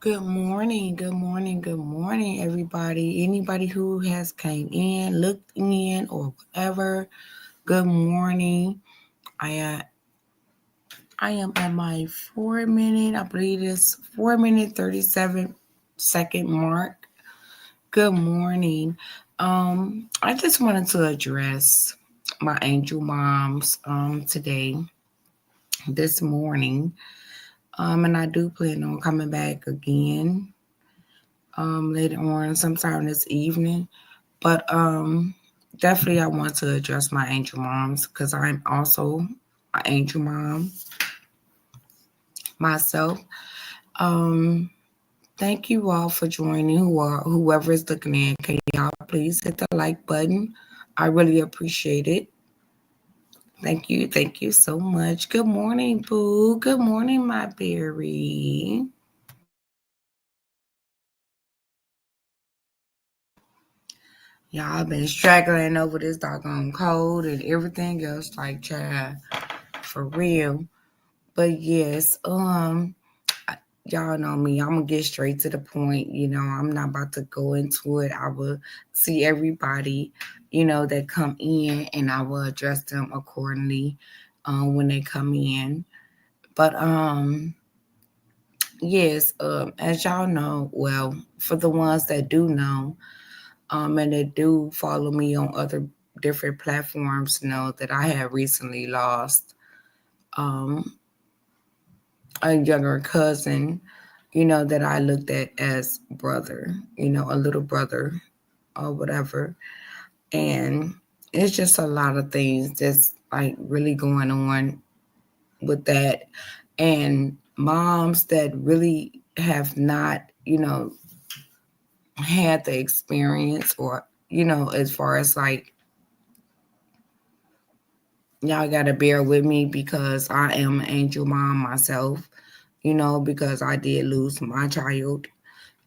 Good morning, good morning, good morning, everybody. Anybody who has came in, looked in, or whatever. Good morning. I uh, I am at my 4 minute. I believe it's 4 minute 37 second mark. Good morning. I just wanted to address my angel moms today, this morning. And I do plan on coming back again later on sometime this evening. But definitely I want to address my angel moms because I'm also an angel mom myself. Um Thank you all for joining. Whoever is looking in, can y'all please hit the like button? I really appreciate it. Thank you so much. Good morning, Boo. Good morning, my berry. Y'all been struggling over this doggone cold and everything else, like child, for real. But yes, y'all know me. I'm gonna get straight to the point. I'm not about to go into it. I will see everybody, that come in, and I will address them accordingly, when they come in. But yes, as y'all know, well, for the ones that do know, and that do follow me on other different platforms, know that I have recently lost um a younger cousin, that I looked at as brother, a little brother or whatever. And it's just a lot of things that's like really going on with that. And moms that really have not, had the experience, or, as far as like, y'all got to bear with me because I am an angel mom myself, because I did lose my child,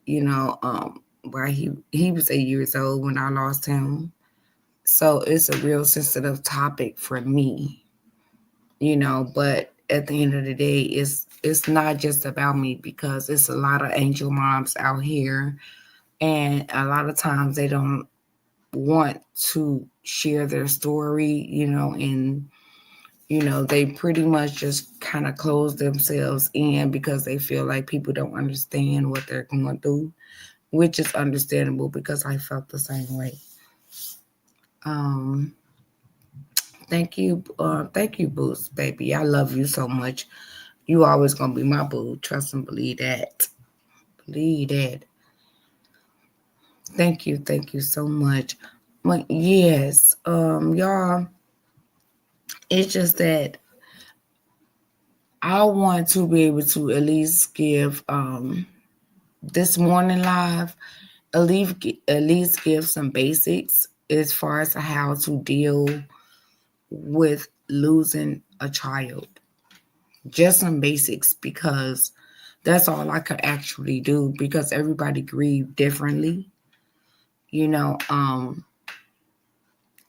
where he was 8 years old when I lost him. So it's a real sensitive topic for me, but at the end of the day, it's not just about me, because it's a lot of angel moms out here, and a lot of times they don't want to share their story, and they pretty much just kind of close themselves in because they feel like people don't understand what they're going through, which is understandable because I felt the same way. Um, thank you, Boost, baby. I love you so much. You always gonna be my boo. Trust and believe that. Believe that. Thank you so much. But yes, y'all, it's just that I want to be able to at least give this morning live, at least give some basics as far as how to deal with losing a child. Just some basics, because that's all I could actually do, because everybody grieve differently. You know,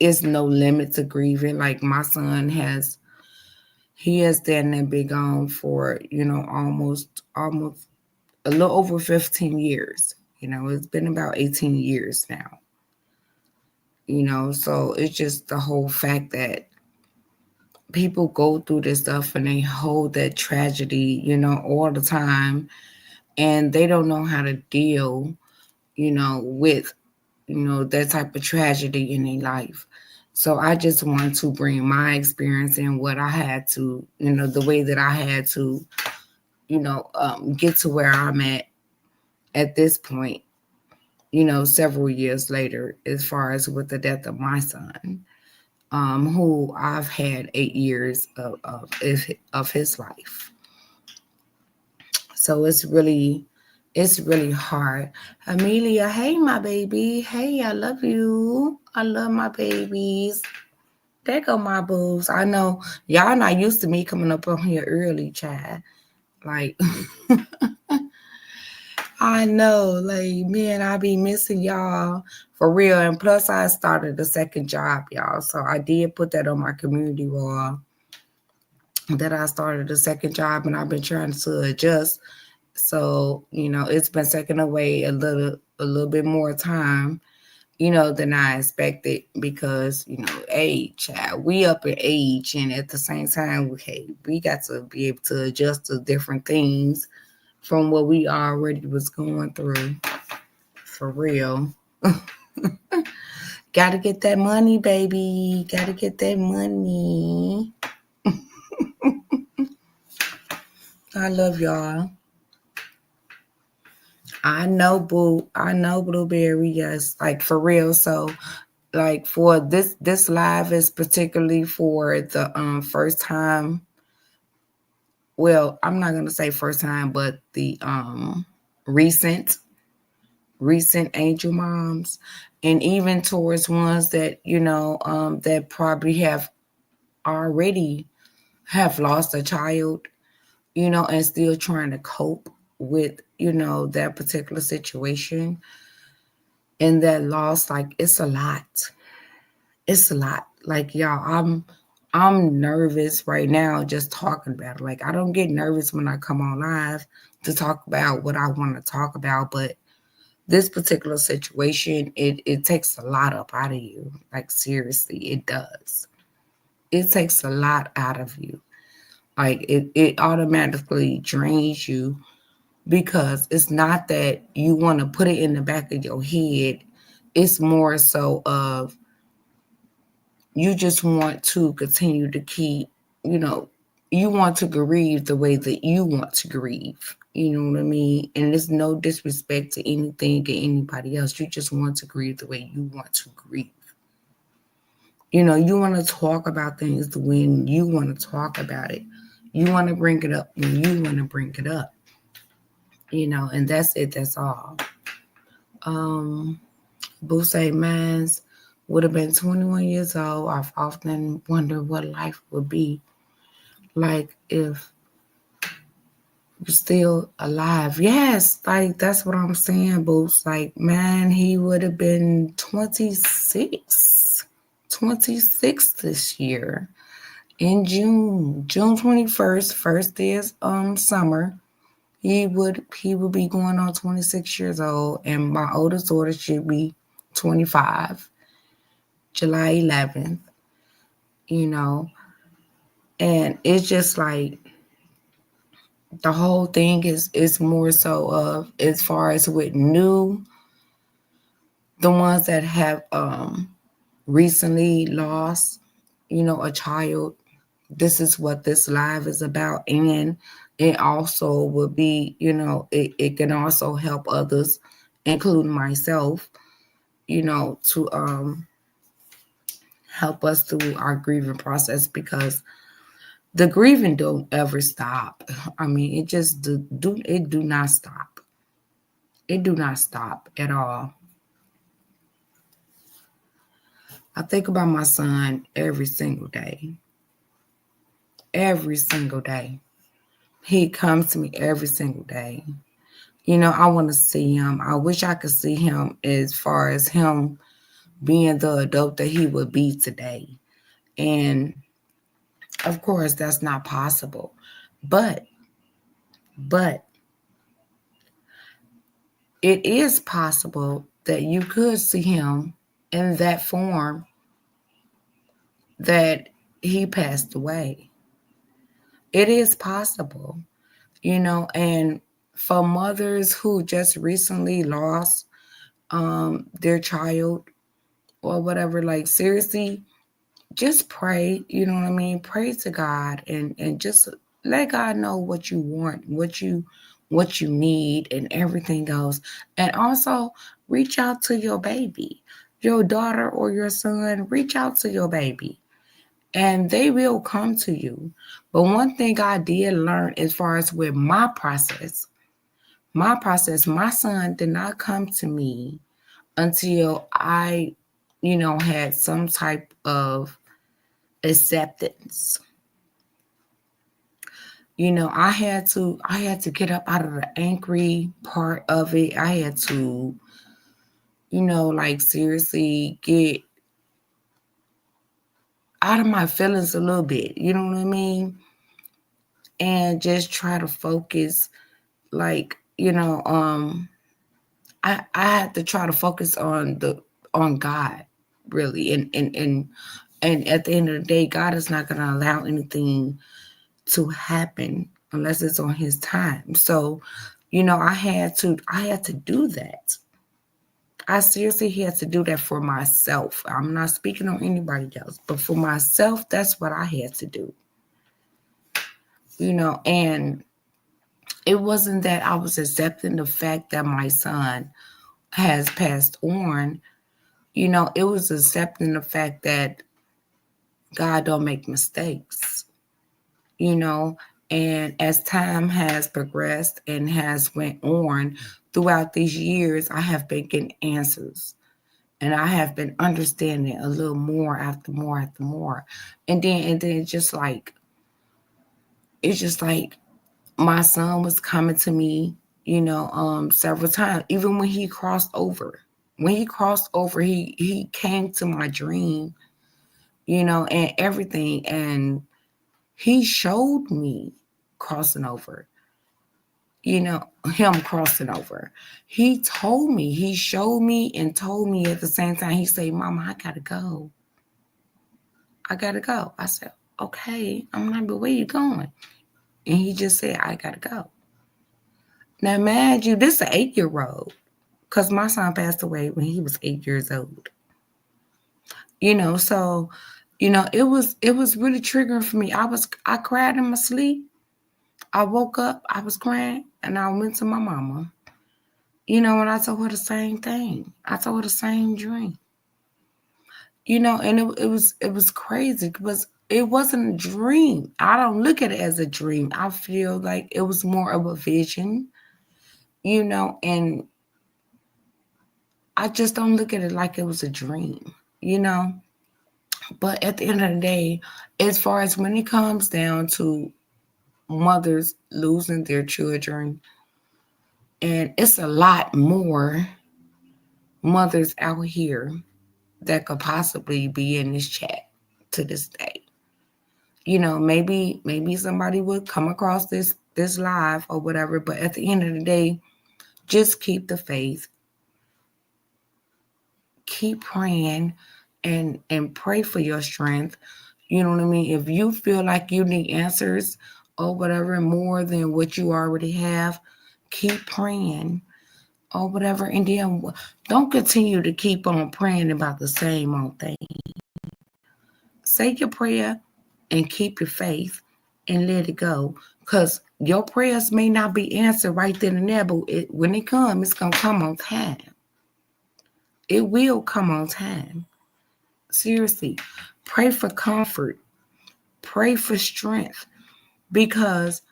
it's no limit to grieving. Like my son he has been gone for, almost a little over 15 years. It's been about 18 years now. So it's just the whole fact that people go through this stuff and they hold that tragedy, all the time, and they don't know how to deal, with, that type of tragedy in their life. So I just want to bring my experience and what I had to, the way that I had to, get to where I'm at this point, several years later, as far as with the death of my son, who I've had 8 years of his life. So it's really hard. Amelia, hey my baby. Hey, I love you. I love my babies. There go my boobs. I know y'all not used to me coming up on here early, child. Like I know, like man, I be missing y'all for real. And plus I started a second job, y'all. So I did put that on my community wall that I started a second job, and I've been trying to adjust So, it's been taken away a little bit more time, than I expected because, age, child, we up in age, and at the same time, we got to be able to adjust to different things from what we already was going through. For real. Gotta get that money, baby. Gotta get that money. I love y'all. I know, boo. I know, Blueberry. Yes, like for real. So, like for this live is particularly for the first time. Well, I'm not gonna say first time, but the recent angel moms, and even towards ones that that probably have already have lost a child, and still trying to cope with that particular situation and that loss. Like it's a lot. It's a lot. Like y'all, I'm nervous right now just talking about it. Like I don't get nervous when I come on live to talk about what I want to talk about, but this particular situation, it takes a lot up out of you. Like seriously, it does. It takes a lot out of you. Like it automatically drains you because it's not that you want to put it in the back of your head. It's more so of you just want to continue to keep, you want to grieve the way that you want to grieve. You know what I mean? And there's no disrespect to anything or anybody else. You just want to grieve the way you want to grieve. You want to talk about things when you want to talk about it. You want to bring it up when you want to bring it up. And that's it. That's all. Boo say mines would have been 21 years old. I've often wondered what life would be like if you're still alive. Yes, like that's what I'm saying, Boots. Like, man, he would have been 26 this year in June 21st, first day of summer. He would be going on 26 years old, and my oldest daughter should be 25, July 11th. And it's just like the whole thing is more so of as far as with the ones that have recently lost, a child. This is what this live is about, and it also would be, it can also help others, including myself, to help us through our grieving process, because the grieving don't ever stop. I mean, it just do not stop. It do not stop at all. I think about my son every single day. Every single day. He comes to me every single day. I want to see him. I wish I could see him as far as him being the adult that he would be today. And of course, that's not possible. But it is possible that you could see him in that form that he passed away. It is possible, and for mothers who just recently lost their child or whatever, like seriously, just pray, you know what I mean? Pray to God and just let God know what you want, what you need, and everything else. And also reach out to your baby, your daughter or your son. Reach out to your baby and they will come to you. But one thing I did learn as far as with my son did not come to me until I, had some type of acceptance. I had to get up out of the angry part of it. I had to, like seriously get out of my feelings a little bit, you know what I mean? And just try to focus like, I had to try to focus on God, really. And at the end of the day, God is not going to allow anything to happen unless it's on his time. So, I had to do that. I seriously had to do that for myself. I'm not speaking on anybody else, but for myself, that's what I had to do. And it wasn't that I was accepting the fact that my son has passed on. It was accepting the fact that God don't make mistakes. And as time has progressed and has went on throughout these years, I have been getting answers. And I have been understanding a little more after more after more. And then it's just like my son was coming to me, several times, even when he crossed over. When he crossed over, he came to my dream, and everything. And he showed me crossing over, him crossing over. He showed me and told me at the same time. He said, "Mama, I gotta go. I said, "Okay." I'm like, "But where you going?" And he just said, "I gotta go." Now, imagine this is an 8-year-old, because my son passed away when he was 8 years old. So, it was really triggering for me. I cried in my sleep. I woke up, I was crying, and I went to my mama. And I told her the same thing. I told her the same dream. And it was crazy because it wasn't a dream. I don't look at it as a dream. I feel like it was more of a vision, and I just don't look at it like it was a dream, But at the end of the day, as far as when it comes down to mothers losing their children, and it's a lot more mothers out here that could possibly be in this chat to this day. Maybe somebody would come across this live or whatever, but at the end of the day, just keep the faith. Keep praying and pray for your strength. You know what I mean? If you feel like you need answers or whatever more than what you already have, keep praying or whatever. And then don't continue to keep on praying about the same old thing. Say your prayer and keep your faith and let it go. Because your prayers may not be answered right then and there, but when it comes, it's going to come on time. It will come on time. Seriously, pray for comfort. Pray for strength. Because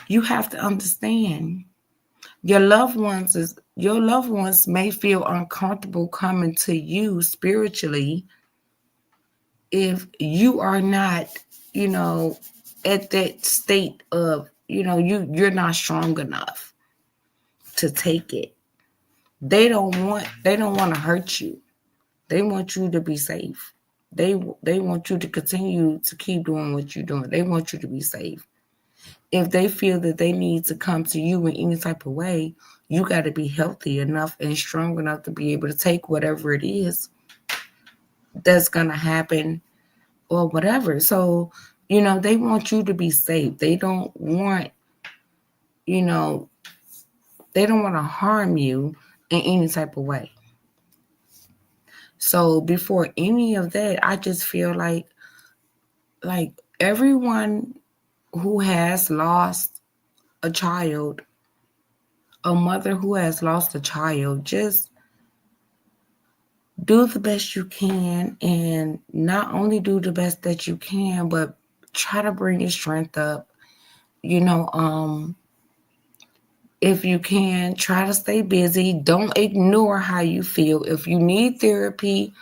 you have to understand your loved ones may feel uncomfortable coming to you spiritually if you are not, at that state of, you're not strong enough to take it. They don't want to hurt you. They want you to be safe. They want you to continue to keep doing what you're doing. They want you to be safe. If they feel that they need to come to you in any type of way, you got to be healthy enough and strong enough to be able to take whatever it is that's going to happen or whatever. So, they want you to be safe. They don't want, they don't want to harm you in any type of way. So before any of that, I just feel like everyone who has lost a child, a mother who has lost a child, just do the best you can, and not only do the best that you can, but try to bring your strength up. If you can, try to stay busy. Don't ignore how you feel. If you need therapy,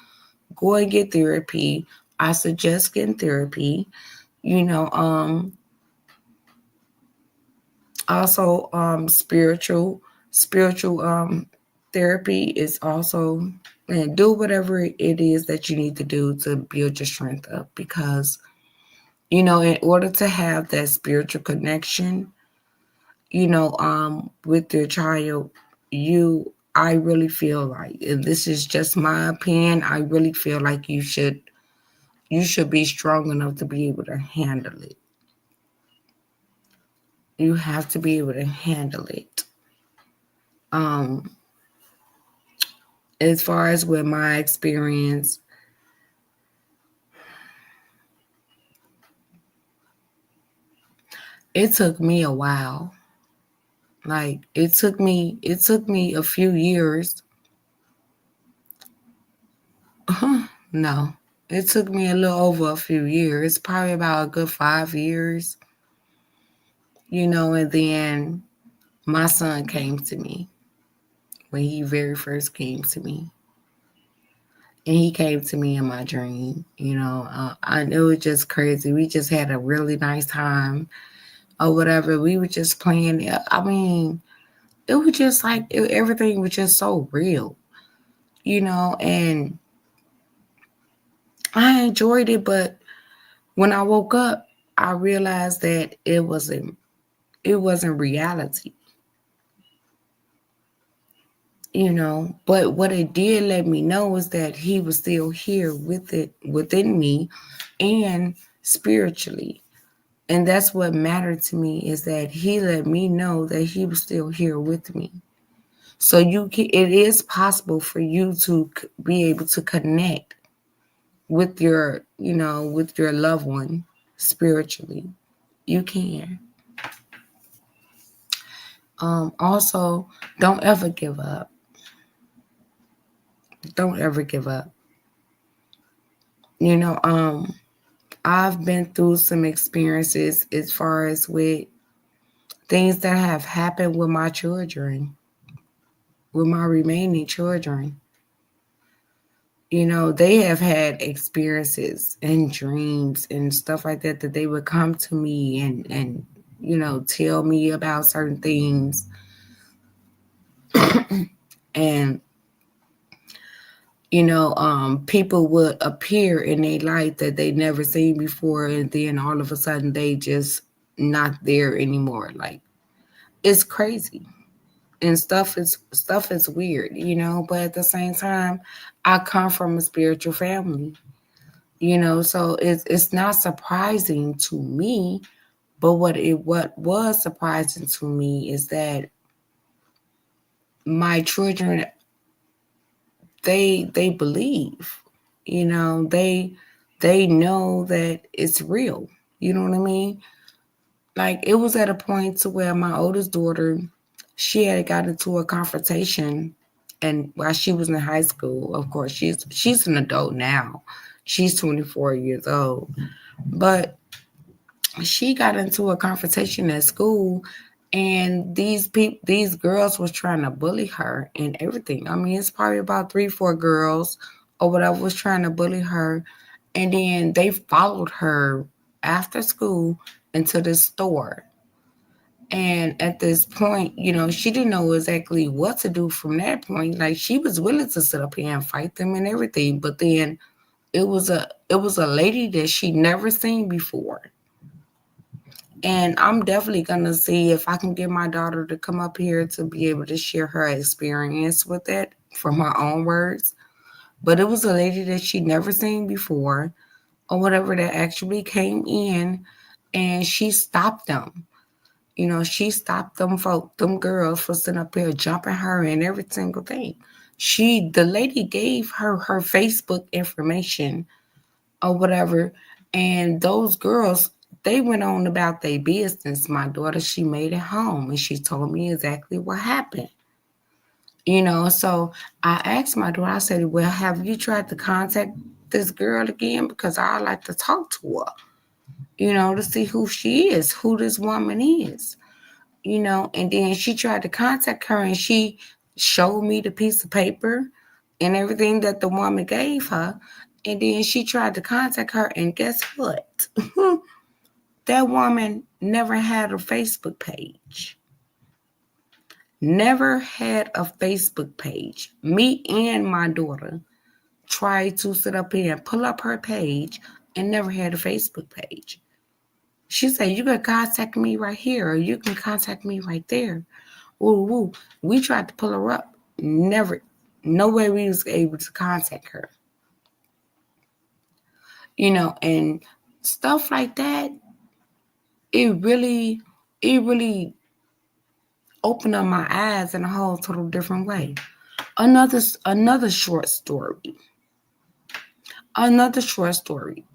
go and get therapy. I suggest getting therapy. Also, spiritual therapy is also, and do whatever it is that you need to do to build your strength up, because in order to have that spiritual connection, with your child, I really feel like, and this is just my opinion, I really feel like you should be strong enough to be able to handle it. You have to be able to handle it. As far as with my experience, it took me a while. Like it took me a few years. No. It took me a little over a few years, probably about a good 5 years, and then my son came to me when he very first came to me. And he came to me in my dream, it was just crazy. We just had a really nice time or whatever. We were just playing. I mean, it was just like everything was just so real, and I enjoyed it. But when I woke up, I realized that it wasn't reality. But what it did let me know is that he was still here within me and spiritually. And that's what mattered to me, is that he let me know that he was still here with me. So it is possible for you to be able to connect with with your loved one spiritually. You can. Also, don't ever give up. Don't ever give up. I've been through some experiences as far as with things that have happened with my children, with my remaining children. They have had experiences and dreams and stuff like that they would come to me and tell me about certain things. And people would appear in their life that they never seen before, and then all of a sudden they just not there anymore. Like, it's crazy. And stuff is weird, but at the same time, I come from a spiritual family, so it's not surprising to me. But what was surprising to me is that my children, they believe, they know that it's real. You know what I mean? Like, it was at a point to where my oldest daughter, she had got into a confrontation, and while she was in high school, of course, she's an adult now. She's 24 years old. But she got into a confrontation at school, and these girls was trying to bully her and everything. I mean, it's probably about 3-4 girls or whatever was trying to bully her. And then they followed her after school into the store. And at this point, she didn't know exactly what to do from that point. Like, she was willing to sit up here and fight them and everything. But then it was a lady that she never seen before. And I'm definitely going to see if I can get my daughter to come up here to be able to share her experience with it from her own words. But it was a lady that she'd never seen before or whatever that actually came in, and she stopped them. She stopped them girls for sitting up here jumping her and every single thing. The lady gave her Facebook information or whatever, and those girls, they went on about their business. My daughter, she made it home, and she told me exactly what happened. So I asked my daughter, I said, well, have you tried to contact this girl again? Because I like to talk to her, to see who she is, who this woman is. And then she tried to contact her, and she showed me the piece of paper and everything that the woman gave her. And then she tried to contact her, and guess what? That woman never had a Facebook page. Never had a Facebook page. Me and my daughter tried to sit up here and pull up her page and never had a Facebook page. She said, you can contact me right here, or you can contact me right there. Ooh, woo. We tried to pull her up. Never, no way we was able to contact her. And stuff like that, it really opened up my eyes in a whole total different way. Another short story.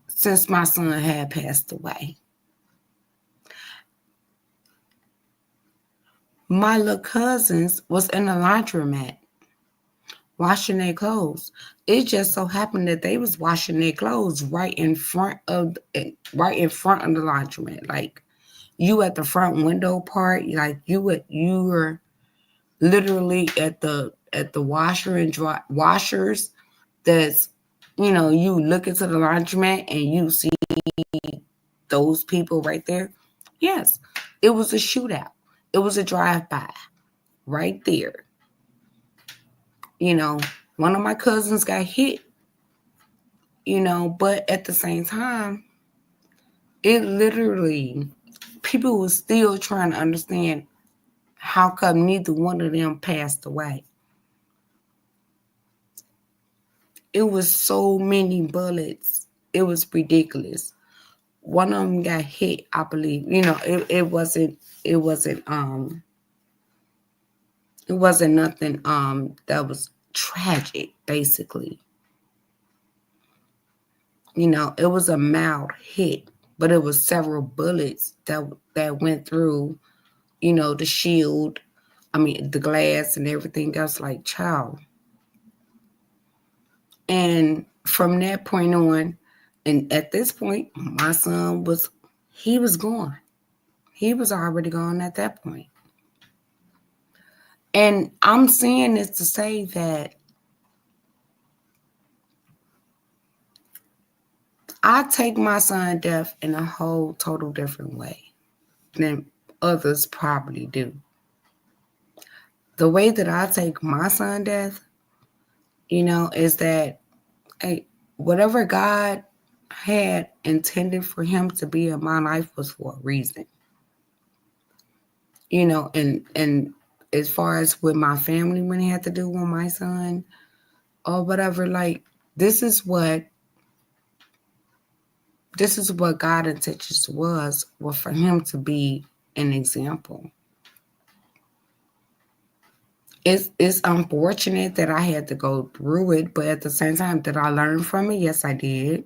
Since my son had passed away. My little cousins was in the laundromat washing their clothes. It just so happened that they was washing their clothes right in front of the laundromat. Like, you at the front window part, like you were literally at the washer and dry washers. That's, you look into the laundromat and you see those people right there. Yes, it was a shootout. It was a drive-by right there. One of my cousins got hit, but at the same time, it literally, people were still trying to understand how come neither one of them passed away. It was so many bullets. It was ridiculous. One of them got hit, I believe. It wasn't nothing that was tragic, basically. It was a mild hit, but it was several bullets that went through, the shield, the glass and everything else, like, child. And from that point on, and at this point, my son was gone. He was already gone at that point. And I'm saying this to say that I take my son's death in a whole total different way than others probably do. The way that I take my son's death, is that, hey, whatever God had intended for him to be in my life was for a reason. And as far as with my family, when it had to do with my son or whatever, like, this is what God intentions was for him to be an example. It's unfortunate that I had to go through it, but at the same time, did I learn from it? Yes, I did.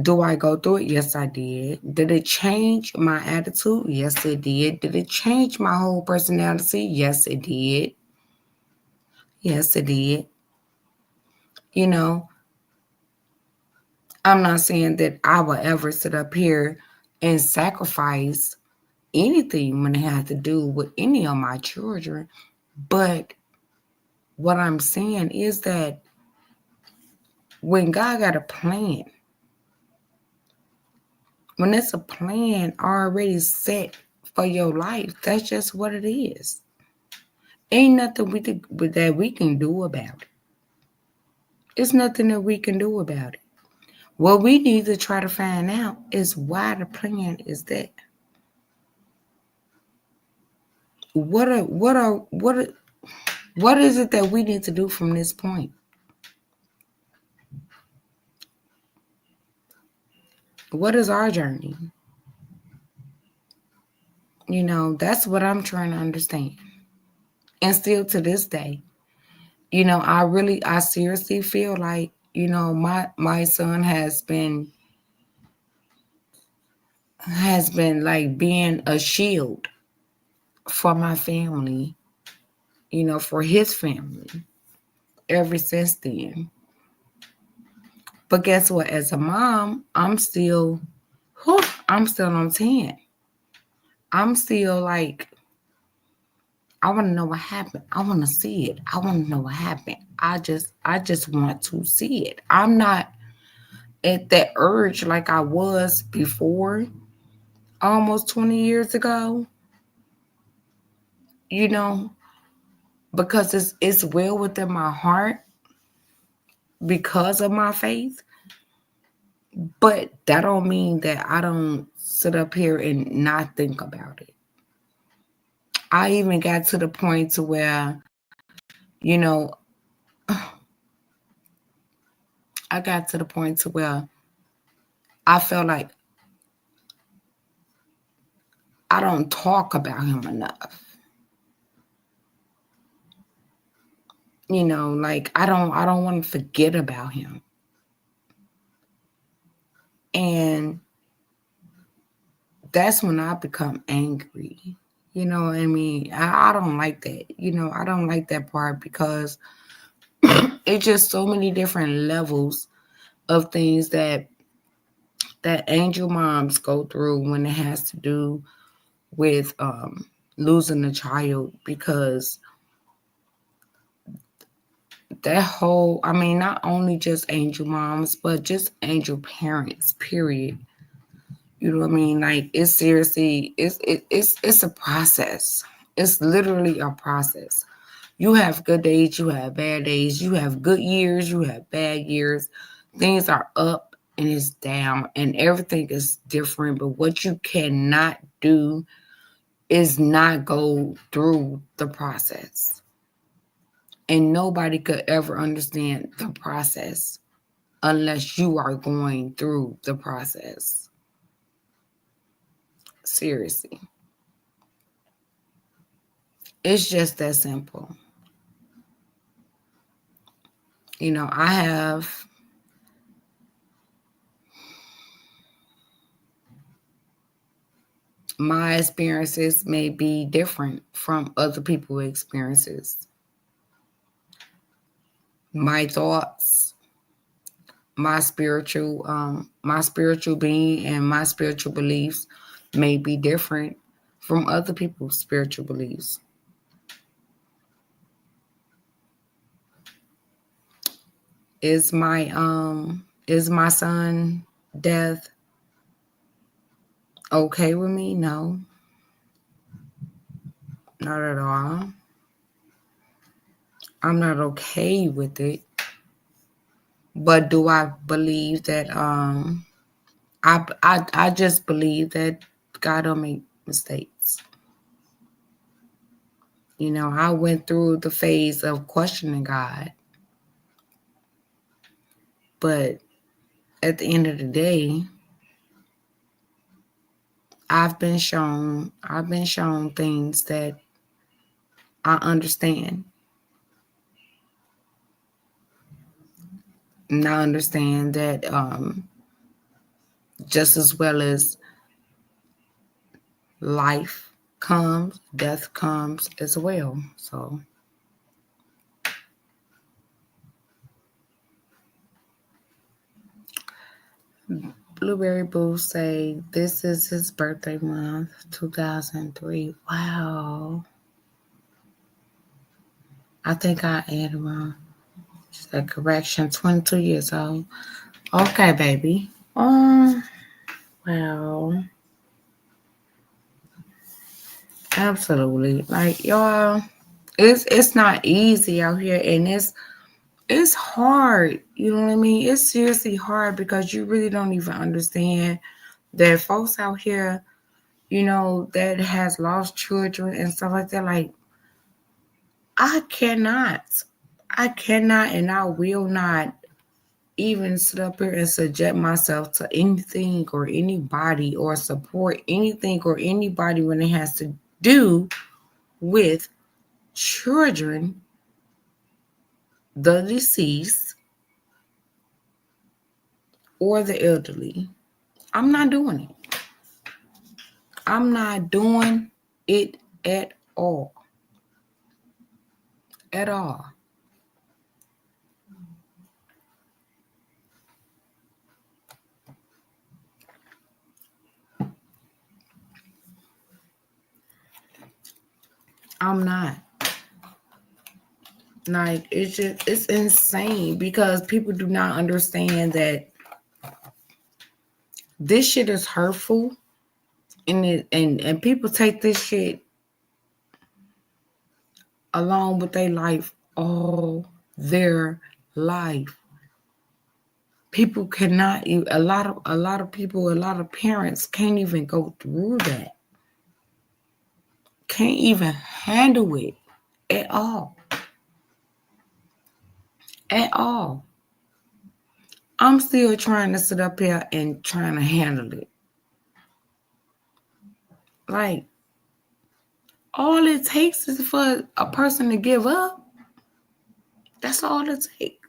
Do I go through it? Yes, I did. Did it change my attitude? Yes, it did. Did it change my whole personality? Yes, it did. Yes, it did. I'm not saying that I will ever sit up here and sacrifice anything when it had to do with any of my children. But what I'm saying is that when God got a plan, when it's a plan already set for your life, that's just what it is. Ain't nothing that we can do about it. It's nothing that we can do about it. What we need to try to find out is why the plan is there. What is it that we need to do from this point? What is our journey? That's what I'm trying to understand. And still to this day, I seriously feel like, my son has been like being a shield for my family, for his family ever since then. But guess what? As a mom, I'm still on 10. I'm still like, I want to know what happened. I want to see it. I want to know what happened. I just want to see it. I'm not at that urge like I was before, almost 20 years ago. Because it's well within my heart because of my faith. But that don't mean that I don't sit up here and not think about it. I even got to the point to where, you know, I got to the point to where I felt like I don't talk about him enough. Like I don't want to forget about him. And that's when I become angry. You know what I mean? I don't like that. I don't like that part because it's just so many different levels of things that angel moms go through when it has to do with losing a child, because that whole, I mean, not only just angel moms, but just angel parents, period. You know what I mean? Like, it's seriously, it's a process. It's literally a process. You have good days, you have bad days, you have good years, you have bad years. Things are up and it's down, and everything is different. But what you cannot do is not go through the process. And nobody could ever understand the process unless you are going through the process. Seriously. It's just that simple. I have my experiences may be different from other people's experiences. My thoughts, my spiritual being and my spiritual beliefs may be different from other people's spiritual beliefs. Is my son death okay with me? No. Not at all. I'm not okay with it. But do I believe that I just believe that God don't make mistakes. I went through the phase of questioning God. But at the end of the day, I've been shown things that I understand. And I understand that just as well as life comes, death comes as well. So Blueberry Boo say this is his birthday month, 2003. Wow. I think I added wrong. Said correction, 22 years old. Okay, baby. Well, absolutely. Like, y'all, it's not easy out here, and it's hard. You know what I mean? It's seriously hard because you really don't even understand that folks out here, that has lost children and stuff like that. Like, I cannot, and I will not even sit up here and subject myself to anything or anybody or support anything or anybody when it has to do with children, the deceased, or the elderly. I'm not doing it. I'm not doing it at all. At all. I'm not. Like, it's insane because people do not understand that this shit is hurtful, and people take this shit along with their life all their life. People cannot, a lot of people, a lot of parents can't even go through that. Can't even handle it at all. At all. I'm still trying to sit up here and trying to handle it. Like, all it takes is for a person to give up. That's all it takes.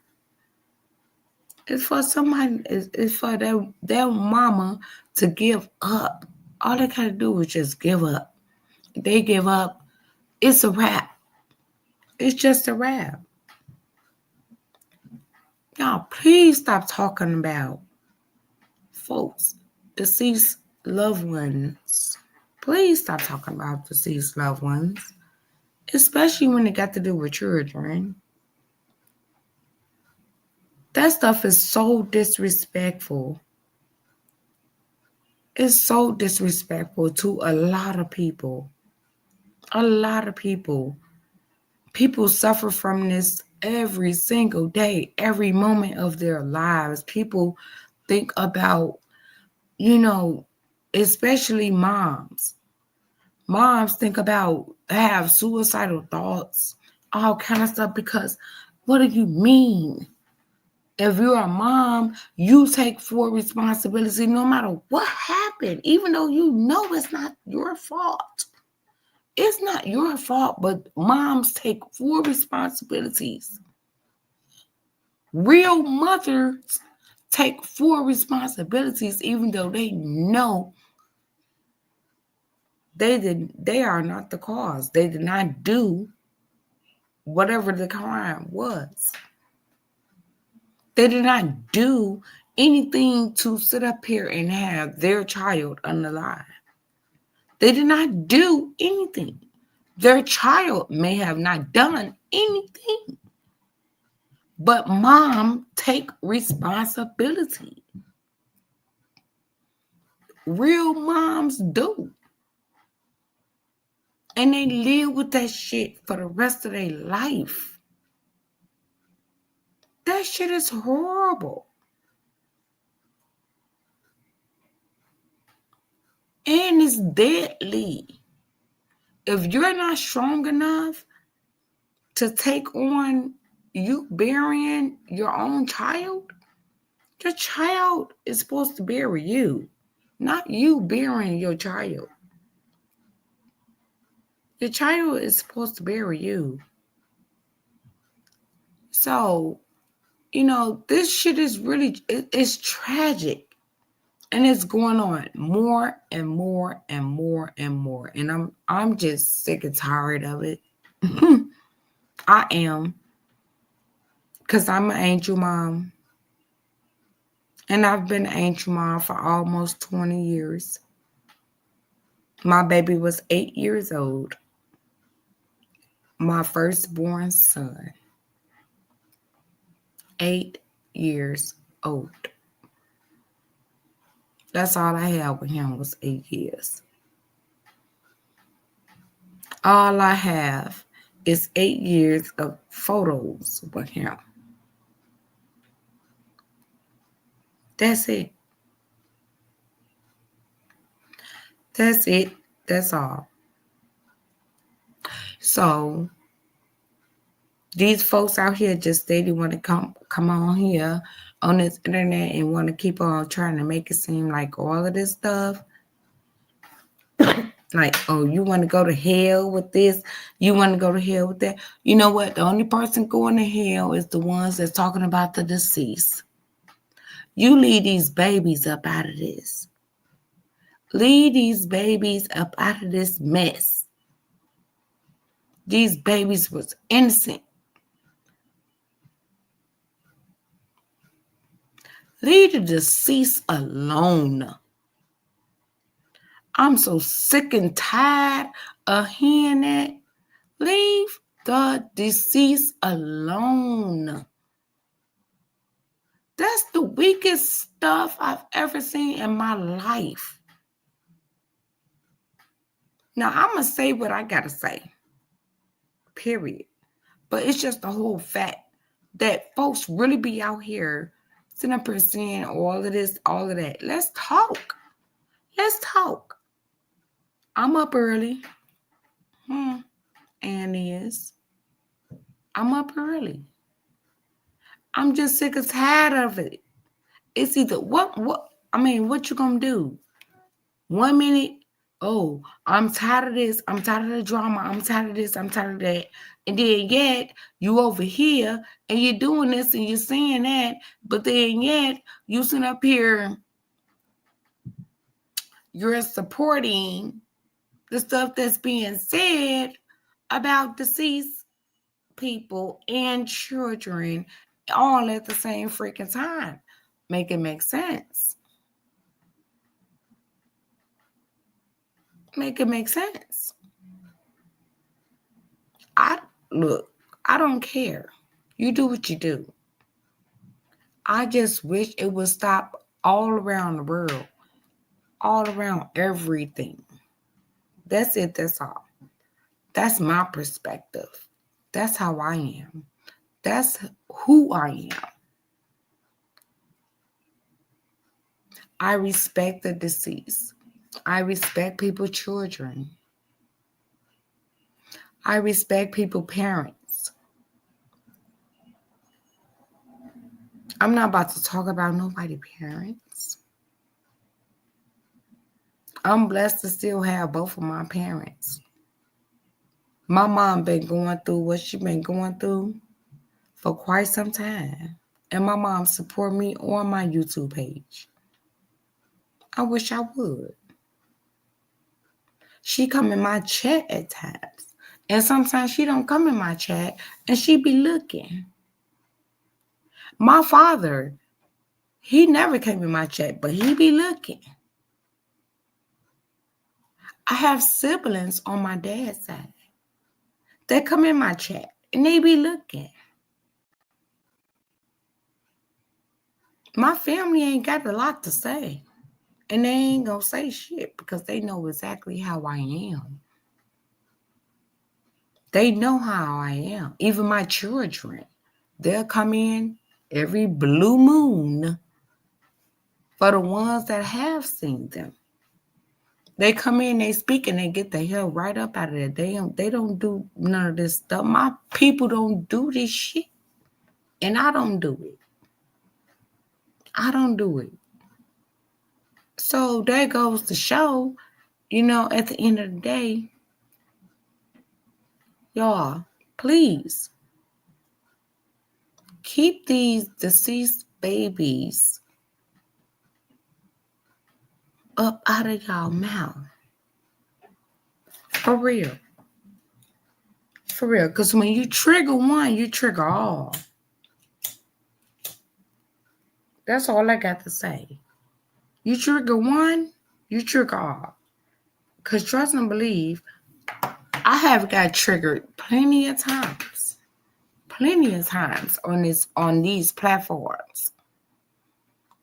It's for somebody, it's for their mama to give up. All they gotta do is just give up. If they give up, it's a wrap. It's just a wrap. Y'all, please stop talking about folks, deceased loved ones. Please stop talking about deceased loved ones, especially when it got to do with children. That stuff is so disrespectful. It's so disrespectful to a lot of people. A lot of people. People suffer from this every single day, every moment of their lives. People think about, especially moms. Moms think about, have suicidal thoughts, all kind of stuff, because what do you mean? If you're a mom, you take full responsibility no matter what happened, even though you know it's not your fault. It's not your fault, but moms take full responsibilities. Real mothers take full responsibilities, even though they know they are not the cause. They did not do whatever the crime was. They did not do anything to sit up here and have their child unalive. They did not do anything. Their child may have not done anything. But mom take responsibility. Real moms do. And they live with that shit for the rest of their life. That shit is horrible. And it's deadly. If you're not strong enough to take on you burying your own child, your child is supposed to bury you, not you burying your child. Your child is supposed to bury you. So, this shit is really, it's tragic. And it's going on more and more and more and more. And I'm just sick and tired of it. I am. Because I'm an angel mom. And I've been an angel mom for almost 20 years. My baby was 8 years old. My firstborn son. 8 years old. That's all I had with him was 8 years. All I have is 8 years of photos with him. That's it. That's it. That's all. So these folks out here just steady want to come on here on this internet and want to keep on trying to make it seem like all of this stuff. Like, oh, you want to go to hell with this? You want to go to hell with that? You know what? The only person going to hell is the ones that's talking about the deceased. You leave these babies up out of this. Leave these babies up out of this mess. These babies was innocent. Leave the deceased alone. I'm so sick and tired of hearing that. Leave the deceased alone. That's the weakest stuff I've ever seen in my life. Now, I'm going to say what I got to say. Period. But it's just the whole fact that folks really be out here sitting up here saying all of this, all of that. Let's talk. Let's talk. I'm up early. And is. I'm up early. I'm just sick and tired of it. It's either what you gonna do? 1 minute, oh, I'm tired of this, I'm tired of the drama, I'm tired of this, I'm tired of that. And then yet you over here and you're doing this and you're saying that, but then yet you sitting up here, you're supporting the stuff that's being said about deceased people and children all at the same freaking time. Make it make sense. Make it make sense. I don't care. You do what you do. I just wish it would stop all around the world, all around everything. That's it. That's all. That's my perspective. That's how I am. That's who I am. I respect the deceased. I respect people's children. I respect people's parents. I'm not about to talk about nobody's parents. I'm blessed to still have both of my parents. My mom been going through what she been going through for quite some time. And my mom support me on my YouTube page. I wish I would. She come in my chat at times. And sometimes she don't come in my chat and she be looking. My father, he never came in my chat, but he be looking. I have siblings on my dad's side. They come in my chat and they be looking. My family ain't got a lot to say. And they ain't gonna say shit because they know exactly how I am. They know how I am. Even my children, they'll come in every blue moon for the ones that have seen them. They come in, they speak, and they get the hell right up out of there. They don't do none of this stuff. My people don't do this shit. And I don't do it. I don't do it. So that goes to show, at the end of the day, y'all, please keep these deceased babies up out of y'all mouth. For real. For real. Because when you trigger one, you trigger all. That's all I got to say. You trigger one, you trigger all. Because trust and believe, I have got triggered plenty of times. Plenty of times on these platforms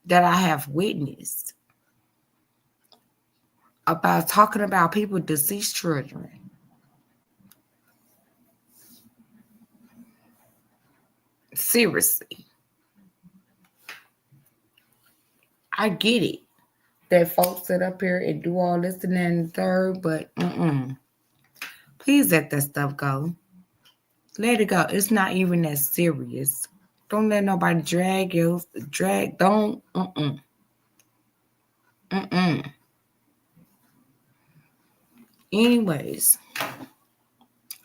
that I have witnessed about talking about people deceased children. Seriously. I get it that folks sit up here and do all this and that and the third, but please let that stuff go. Let it go. It's not even that serious. Don't let nobody drag you. Don't. Anyways,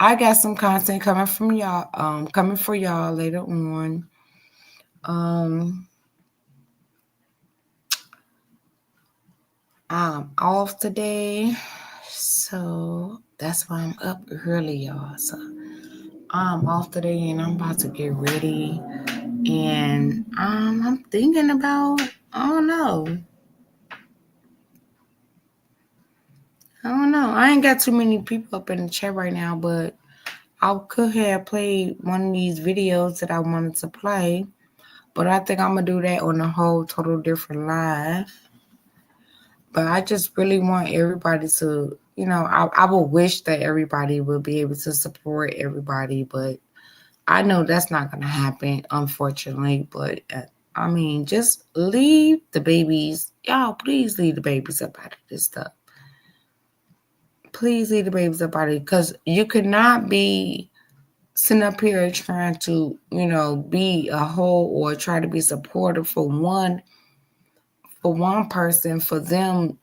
I got some content coming from y'all, coming for y'all later on. I'm off today, so that's why I'm up early, y'all. So I'm off today, and I'm about to get ready. And I'm thinking about, I don't know. I ain't got too many people up in the chat right now, but I could have played one of these videos that I wanted to play. But I think I'm going to do that on a whole total different live. But I just really want everybody to, I would wish that everybody would be able to support everybody. But I know that's not going to happen, unfortunately. But I mean, just leave the babies. Y'all, please leave the babies up out of this stuff. Please leave the babies up out of it, because you could not be sitting up here trying to, be a whole or try to be supportive for one person, for them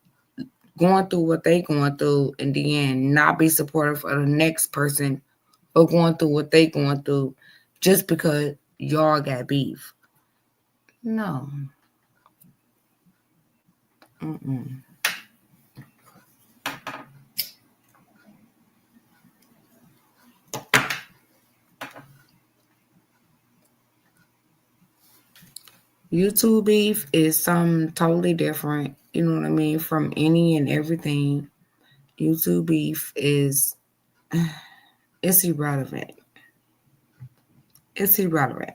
going through what they going through, and then not be supportive of the next person for going through what they going through just because y'all got beef. No. Mm-mm. YouTube beef is something totally different, you know what I mean, from any and everything. YouTube beef is, it's irrelevant. It's irrelevant.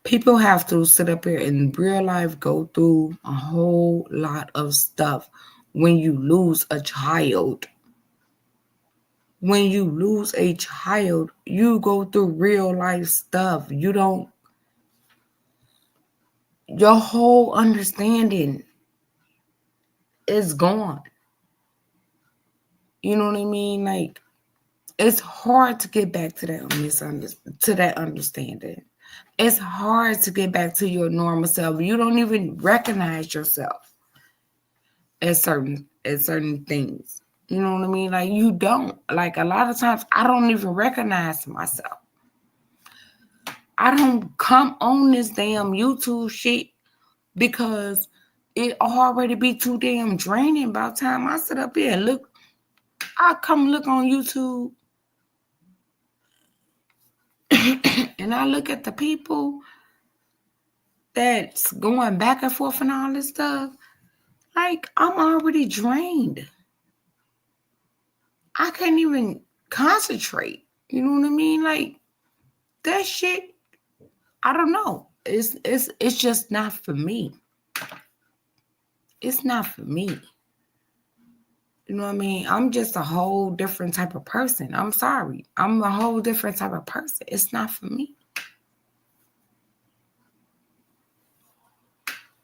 People have to sit up here in real life, go through a whole lot of stuff when you lose a child. When you lose a child, you go through real life stuff. Your whole understanding is gone. You know what I mean? Like, it's hard to get back to that understanding. It's hard to get back to your normal self. You don't even recognize yourself at certain things. You know what I mean? Like, you don't. Like, a lot of times I don't even recognize myself. I don't come on this damn YouTube shit because it already be too damn draining by the time I sit up here and look. I come look on YouTube and I look at the people that's going back and forth and all this stuff. Like, I'm already drained. I can't even concentrate. You know what I mean? Like, that shit, I don't know. It's just not for me. It's not for me. You know what I mean? I'm just a whole different type of person. I'm sorry. I'm a whole different type of person. It's not for me.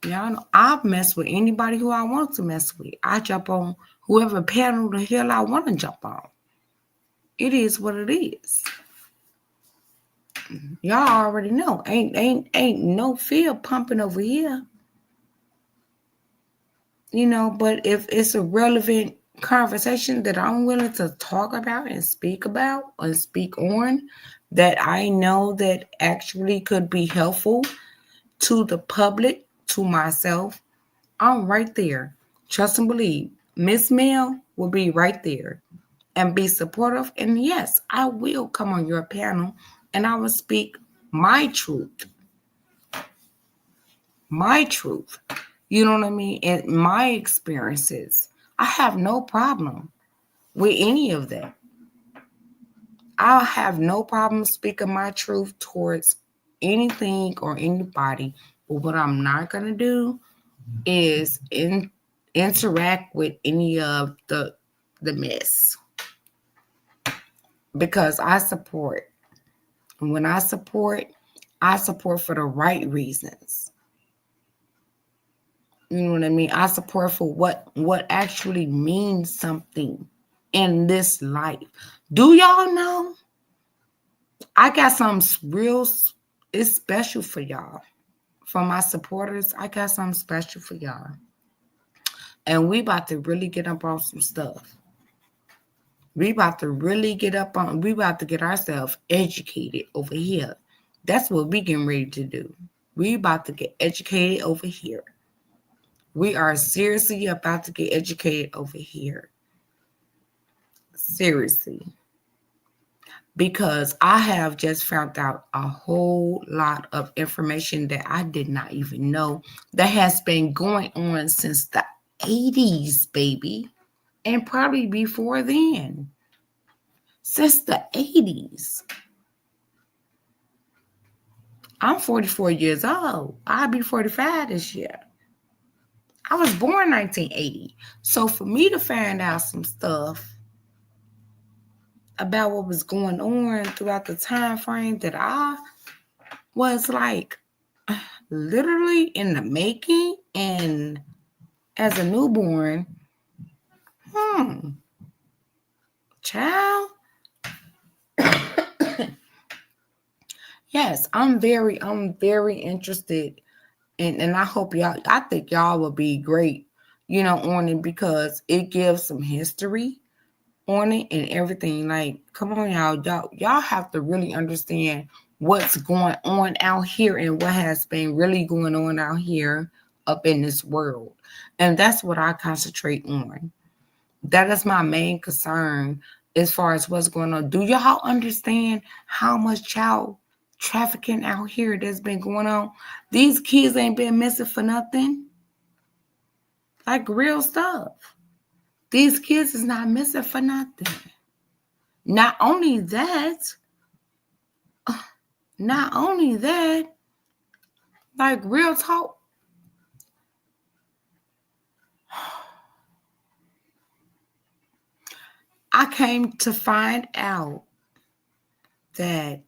Y'all know I mess with anybody who I want to mess with. I jump on whoever panel the hell I want to jump on. It is what it is. Y'all already know. Ain't no fear pumping over here. But if it's a relevant conversation that I'm willing to talk about and speak on, that I know that actually could be helpful to the public, to myself, I'm right there. Trust and believe. Miss Mel will be right there and be supportive. And yes, I will come on your panel and I will speak my truth. My truth. You know what I mean? And my experiences. I have no problem with any of that. I'll have no problem speaking my truth towards anything or anybody. But what I'm not going to do is interact with any of the mess. Because I support. And when I support for the right reasons. You know what I mean? I support for what actually means something in this life. Do y'all know? I got something real, it's special for y'all. For my supporters, I got something special for y'all. And we about to really get up on some stuff. We about to get ourselves educated over here. That's what we getting ready to do. We about to get educated over here. We are seriously about to get educated over here. Seriously. Because I have just found out a whole lot of information that I did not even know that has been going on since the 80s, baby. And probably before then. Since the 80s. I'm 44 years old. I'll be 45 this year. I was born 1980. So for me to find out some stuff about what was going on throughout the time frame that I was like, literally in the making and as a newborn. Child. Yes, I'm very interested, and I hope y'all. I think y'all will be great, on it because it gives some history on it and everything. Like, come on, y'all have to really understand what's going on out here and what has been really going on out here up in this world, and that's what I concentrate on. That is my main concern as far as what's going on. Do y'all understand how much child trafficking out here that's been going on? These kids ain't been missing for nothing. Like real stuff. These kids is not missing for nothing. Not only that, like real talk. I came to find out that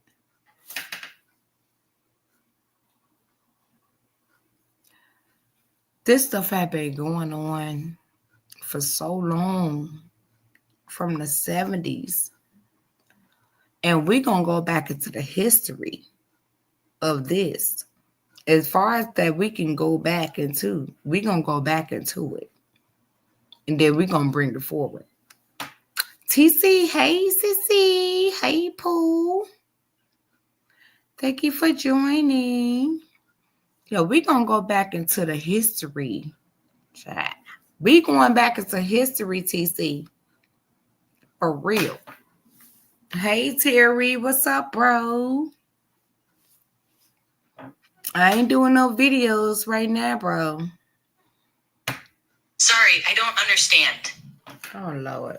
this stuff had been going on for so long, from the 70s. And we're going to go back into the history of this. As far as that we can go back into, we're going to go back into it. And then we're going to bring it forward. TC, hey, Sissy. Hey, Pooh. Thank you for joining. We're going to go back into the history. We going back into history, TC. For real. Hey, Terry. What's up, bro? I ain't doing no videos right now, bro. Sorry, I don't understand. Oh, Lord.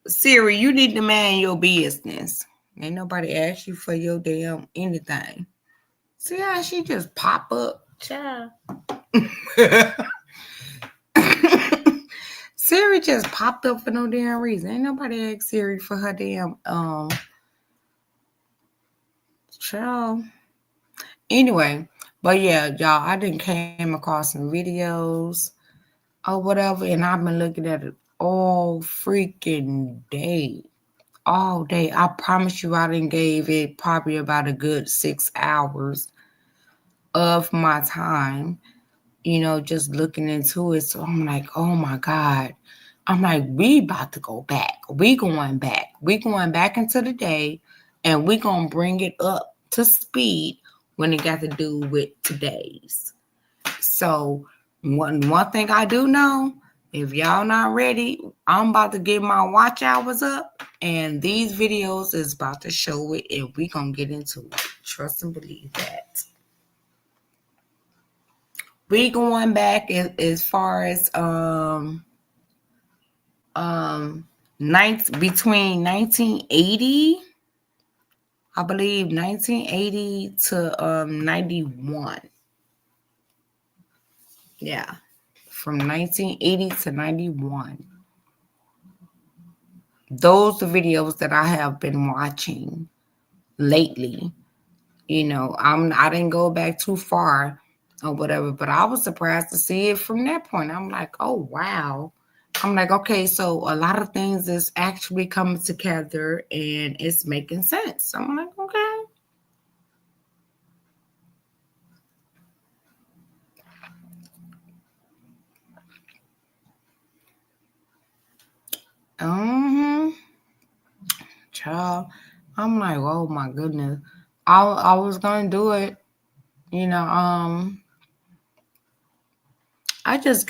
Siri, you need to mind your business. Ain't nobody ask you for your damn anything. See how she just pop up? Child. Siri just popped up for no damn reason. Ain't nobody asked Siri for her damn child. Anyway, but yeah, y'all, I didn't came across some videos or whatever, and I've been looking at it all freaking day. All day. I promise you I didn't gave it probably about a good 6 hours of my time, just looking into it. So I'm like, oh my God. I'm like, we about to go back. We going back. We going back into the day, and we going to bring it up to speed when it got to do with today's. So one thing I do know, if y'all not ready, I'm about to get my watch hours up, and these videos is about to show it, and we gonna get into it. Trust and believe that. We going back as far as between 1980, I believe 1980 to 91. Yeah. From 1980 to 91. Those are videos that I have been watching lately. I didn't go back too far or whatever, but I was surprised to see it from that point. I'm like, oh, wow. I'm like, okay, so a lot of things is actually coming together and it's making sense. I'm like, okay. Child, I'm like, oh my goodness. I was gonna do it, I just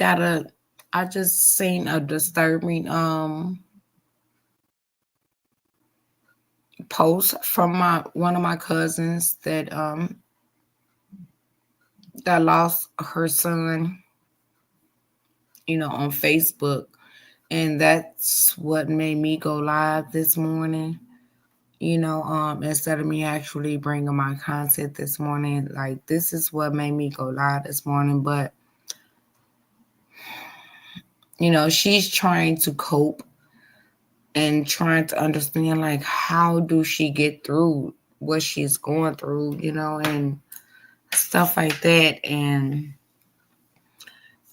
seen a disturbing post from one of my cousins that lost her son, on Facebook. And that's what made me go live this morning. Instead of me actually bringing my content this morning, like this is what made me go live this morning. But, she's trying to cope and trying to understand, like, how do she get through what she's going through, and stuff like that. And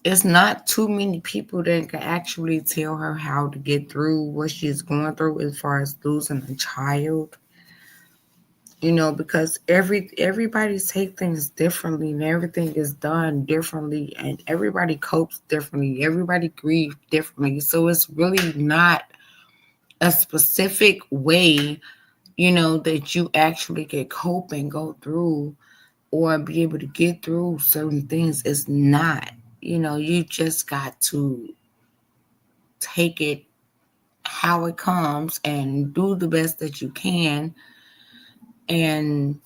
it's not too many people that can actually tell her how to get through what she's going through as far as losing a child. Because everybody take things differently and everything is done differently and everybody copes differently. Everybody grieves differently. So it's really not a specific way, that you actually can cope and go through or be able to get through certain things. It's not. You just got to take it how it comes and do the best that you can. And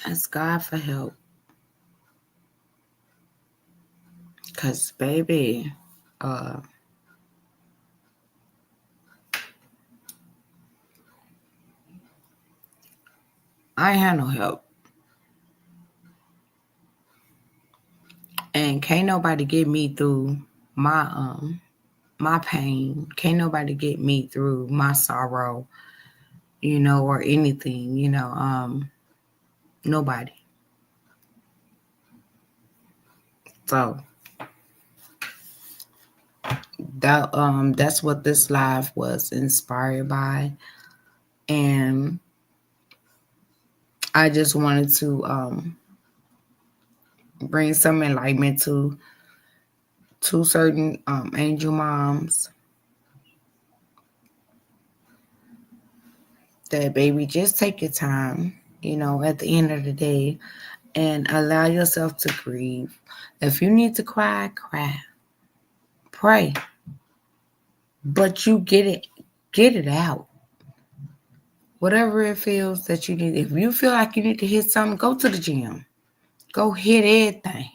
ask God for help. Because, baby, I ain't had no help. And can't nobody get me through my pain. Can't nobody get me through my sorrow, or anything, nobody. So that's what this live was inspired by. And I just wanted to bring some enlightenment to certain angel moms that, baby, just take your time, at the end of the day, and allow yourself to grieve. If you need to cry, cry. Pray. But you get it out. Whatever it feels that you need. If you feel like you need to hit something, go to the gym. Go hit everything.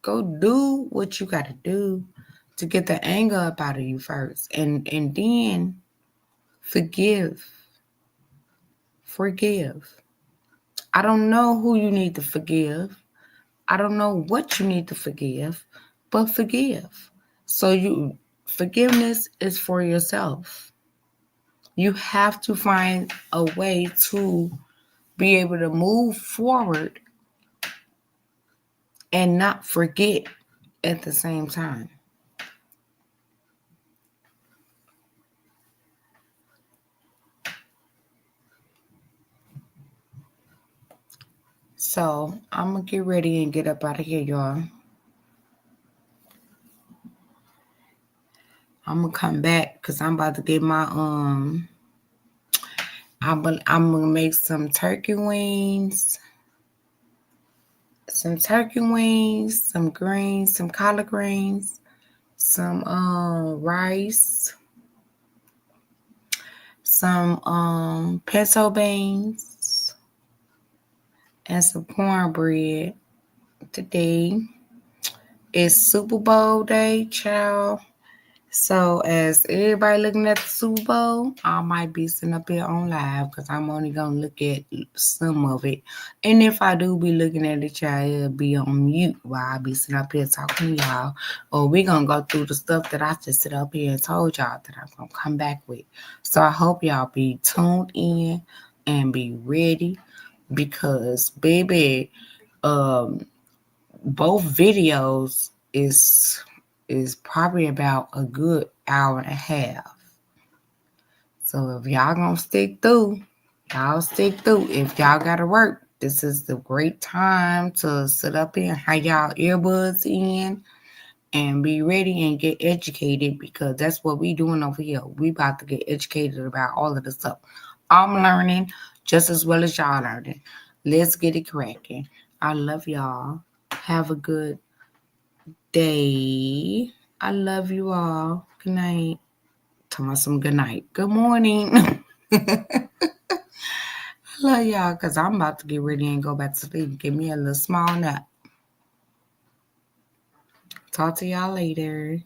Go do what you got to do to get the anger up out of you first. And then forgive. I don't know who you need to forgive. I don't know what you need to forgive, but forgive. So forgiveness is for yourself. You have to find a way to be able to move forward and not forget at the same time. So I'm going to get ready and get up out of here, y'all. I'm going to come back because I'm about to get my, I'm going to make some turkey wings. Some greens, some collard greens, some rice, some pinto beans, and some cornbread. Today is Super Bowl day, child. So as everybody looking at the Super Bowl, I might be sitting up here on live because I'm only going to look at some of it. And if I do be looking at it, y'all, it'll be on mute while I be sitting up here talking to y'all. Or we going to go through the stuff that I just sit up here and told y'all that I'm going to come back with. So I hope y'all be tuned in and be ready because, baby, both videos is probably about a good hour and a half. So if y'all gonna stick through, y'all stick through. If y'all gotta work, this is the great time to sit up here and have y'all earbuds in and be ready and get educated because that's what we doing over here. We about to get educated about all of the stuff. I'm learning just as well as y'all learning. Let's get it cracking. I love y'all. Have a good day. I love you all. Good night. Tell me some good night. Good morning. I love y'all because I'm about to get ready and go back to sleep. Give me a little small nap. Talk to y'all later.